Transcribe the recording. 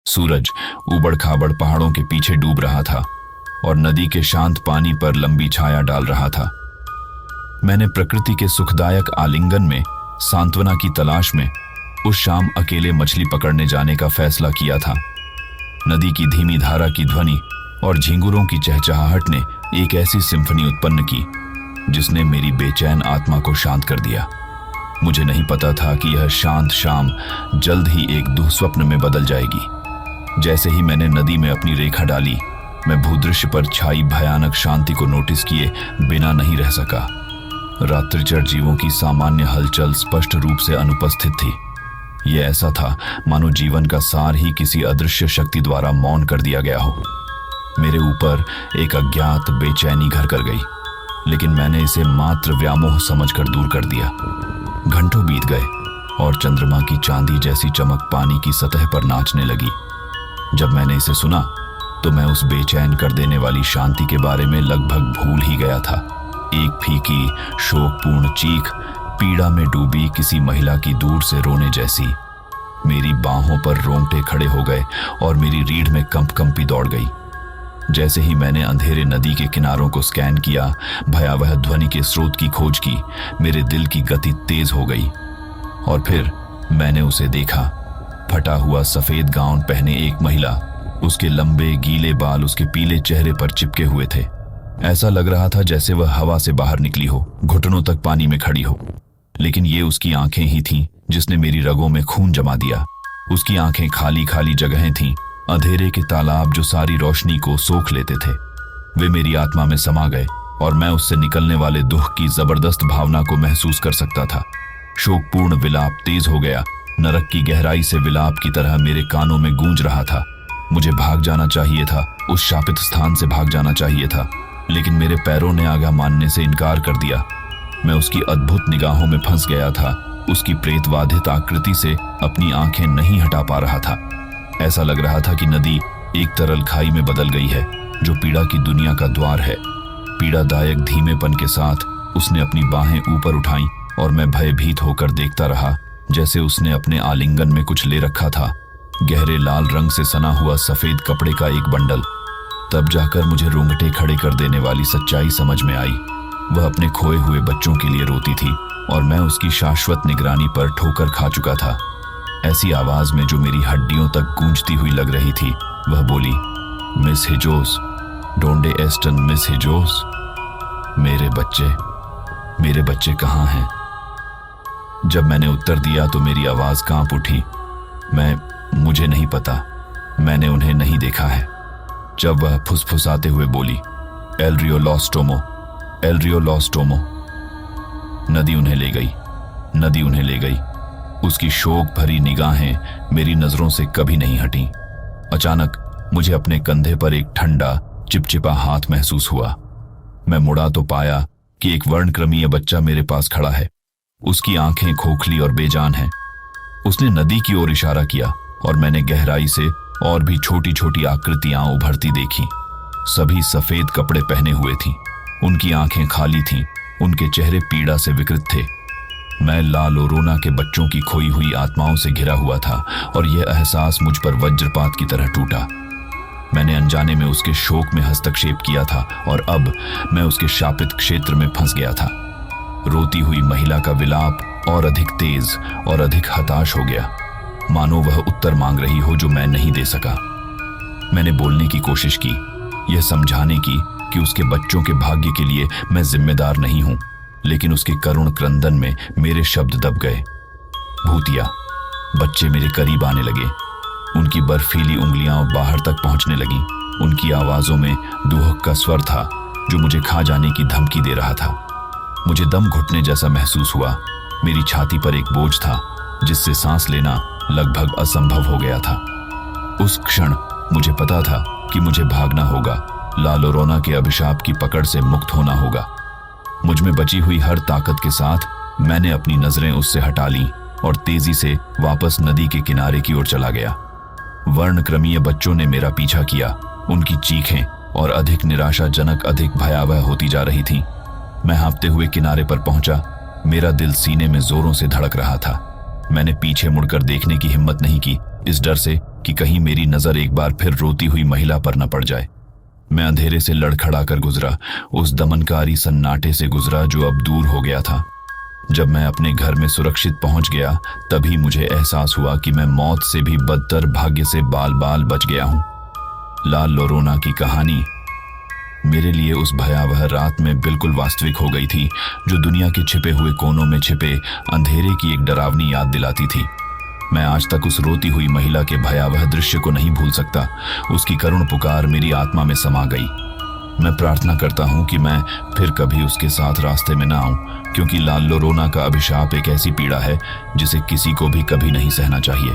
सूरज उबड़ खाबड़ पहाड़ों के पीछे डूब रहा था और नदी के शांत पानी पर लंबी छाया डाल रहा था। मैंने प्रकृति के सुखदायक आलिंगन में सांत्वना की तलाश में उस शाम अकेले मछली पकड़ने जाने का फैसला किया था। नदी की धीमी धारा की ध्वनि और झींगुरों की चहचहाहट ने एक ऐसी सिम्फनी उत्पन्न की जिसने मेरी बेचैन आत्मा को शांत कर दिया। मुझे नहीं पता था कि यह शांत शाम जल्द ही एक दुःस्वप्न में बदल जाएगी। जैसे ही मैंने नदी में अपनी रेखा डाली, मैं भूदृश्य पर छाई भयानक शांति को नोटिस किए बिना नहीं रह सका। रात्रिचर जीवों की सामान्य हलचल स्पष्ट रूप से अनुपस्थित थी। यह ऐसा था मानो जीवन का सार ही किसी अदृश्य शक्ति द्वारा मौन कर दिया गया हो। मेरे ऊपर एक अज्ञात बेचैनी घर कर गई, लेकिन मैंने इसे मात्र व्यामोह समझकर दूर कर दिया। घंटों बीत गए और चंद्रमा की चांदी जैसी चमक पानी की सतह पर नाचने लगी। जब मैंने इसे सुना तो मैं उस बेचैन कर देने वाली शांति के बारे में लगभग भूल ही गया था। एक फीकी शोकपूर्ण चीख, पीड़ा में डूबी किसी महिला की दूर से रोने जैसी। मेरी बाहों पर रोंगटे खड़े हो गए और मेरी रीढ़ में कंपी दौड़ गई। जैसे ही मैंने अंधेरे नदी के किनारों को स्कैन किया, भयावह ध्वनि के स्रोत की खोज की, मेरे दिल की गति तेज हो गई। और फिर मैंने उसे देखा। फटा हुआ सफेद गाउन पहने एक महिला, उसके लंबे गीले बाल उसके पीले चेहरे पर चिपके हुए थे। ऐसा लग रहा था जैसे वह हवा से बाहर निकली हो, घुटनों तक पानी में खड़ी हो। लेकिन ये उसकी आंखें ही थीं जिसने मेरी रगों में खून जमा दिया। उसकी आंखें खाली खाली जगहें थीं, अंधेरे के तालाब जो सारी रोशनी को सोख लेते थे। वे मेरी आत्मा में समा गए और मैं उससे निकलने वाले दुख की जबरदस्त भावना को महसूस कर सकता था। शोकपूर्ण विलाप तेज हो गया। नरक की गहराई से विलाप की तरह मेरे कानों में गूंज रहा था। मुझे भाग जाना चाहिए था, उस शापित स्थान से भाग जाना चाहिए था, लेकिन मेरे पैरों ने आज्ञा मानने से इनकार कर दिया। मैं उसकी अद्भुत निगाहों में फंस गया था। उसकी प्रेतवाधित आकृति से अपनी आंखें नहीं हटा पा रहा था। ऐसा लग रहा था कि नदी एक तरल खाई में बदल गई है जो पीड़ा की दुनिया का द्वार है। पीड़ादायक धीमेपन के साथ उसने अपनी बाहें ऊपर उठाईं और मैं भयभीत होकर देखता रहा जैसे उसने अपने आलिंगन में कुछ ले रखा था, गहरे लाल रंग से सना हुआ सफेद कपड़े का एक बंडल। तब जाकर मुझे रोंगटे खड़े कर देने वाली सच्चाई समझ में आई। वह अपने खोए हुए बच्चों के लिए रोती थी और मैं उसकी शाश्वत निगरानी पर ठोकर खा चुका था। ऐसी आवाज में जो मेरी हड्डियों तक गूंजती हुई लग रही थी, वह बोली, मिस हिजोस, डोंडे एस्टन, मिस हिजोस, मेरे बच्चे कहाँ हैं? जब मैंने उत्तर दिया तो मेरी आवाज कांप उठी। मुझे नहीं पता, मैंने उन्हें नहीं देखा है। जब वह फुसफुसाते हुए बोली, एल रियो लॉस्टोमो। नदी उन्हें ले गई। उसकी शोक भरी निगाहें मेरी नजरों से कभी नहीं हटी। अचानक मुझे अपने कंधे पर एक ठंडा चिपचिपा हाथ महसूस हुआ। मैं मुड़ा तो पाया कि एक वर्णक्रमीय बच्चा मेरे पास खड़ा है। उसकी आंखें खोखली और बेजान हैं। उसने नदी की ओर इशारा किया और मैंने गहराई से और भी छोटी छोटी आकृतियां उभरती देखी। सभी सफेद कपड़े पहने हुए थीं। उनकी आंखें खाली थीं। उनके चेहरे पीड़ा से विकृत थे। मैं ला लोरोना के बच्चों की खोई हुई आत्माओं से घिरा हुआ था और यह एहसास मुझ पर वज्रपात की तरह टूटा। मैंने अनजाने में उसके शोक में हस्तक्षेप किया था और अब मैं उसके शापित क्षेत्र में फंस गया था। रोती हुई महिला का विलाप और अधिक तेज और अधिक हताश हो गया, मानो वह उत्तर मांग रही हो जो मैं नहीं दे सका। मैंने बोलने की कोशिश की, यह समझाने की कि उसके बच्चों के भाग्य के लिए मैं जिम्मेदार नहीं हूं, लेकिन उसके करुण क्रंदन में मेरे शब्द दब गए। भूतिया बच्चे मेरे करीब आने लगे। उनकी बर्फीली उंगलियां बाहर तक पहुंचने लगीं। उनकी आवाजों में दुहक का स्वर था जो मुझे खा जाने की धमकी दे रहा था। मुझे दम घुटने जैसा महसूस हुआ। मेरी छाती पर एक बोझ था जिससे सांस लेना लगभग असंभव हो गया था। उस क्षण मुझे पता था कि मुझे भागना होगा, ला लोरोना के अभिशाप की पकड़ से मुक्त होना होगा। मुझ में बची हुई हर ताकत के साथ मैंने अपनी नजरें उससे हटा लीं और तेजी से वापस नदी के किनारे की ओर चला गया। वर्णक्रमीय बच्चों ने मेरा पीछा किया। उनकी चीखें और अधिक निराशाजनक, अधिक भयावह होती जा रही थीं। मैं हाँफते हुए किनारे पर पहुंचा। मेरा दिल सीने में जोरों से धड़क रहा था। मैंने पीछे मुड़कर देखने की हिम्मत नहीं की, इस डर से कि कहीं मेरी नजर एक बार फिर रोती हुई महिला पर न पड़ जाए। मैं अंधेरे से लड़खड़ा कर गुजरा, उस दमनकारी सन्नाटे से गुजरा जो अब दूर हो गया था। जब मैं अपने घर में सुरक्षित पहुंच गया, तभी मुझे एहसास हुआ कि मैं मौत से भी बदतर भाग्य से बाल बाल बच गया हूं। ला लोरोना की कहानी मेरे लिए उस भयावह रात में बिल्कुल वास्तविक हो गई थी, जो दुनिया के छिपे हुए कोनों में छिपे अंधेरे की एक डरावनी याद दिलाती थी। मैं आज तक उस रोती हुई महिला के भयावह दृश्य को नहीं भूल सकता। उसकी करुण पुकार मेरी आत्मा में समा गई। मैं प्रार्थना करता हूं कि मैं फिर कभी उसके साथ रास्ते में ना आऊं, क्योंकि ला लोरोना का अभिशाप एक ऐसी पीड़ा है जिसे किसी को भी कभी नहीं सहना चाहिए।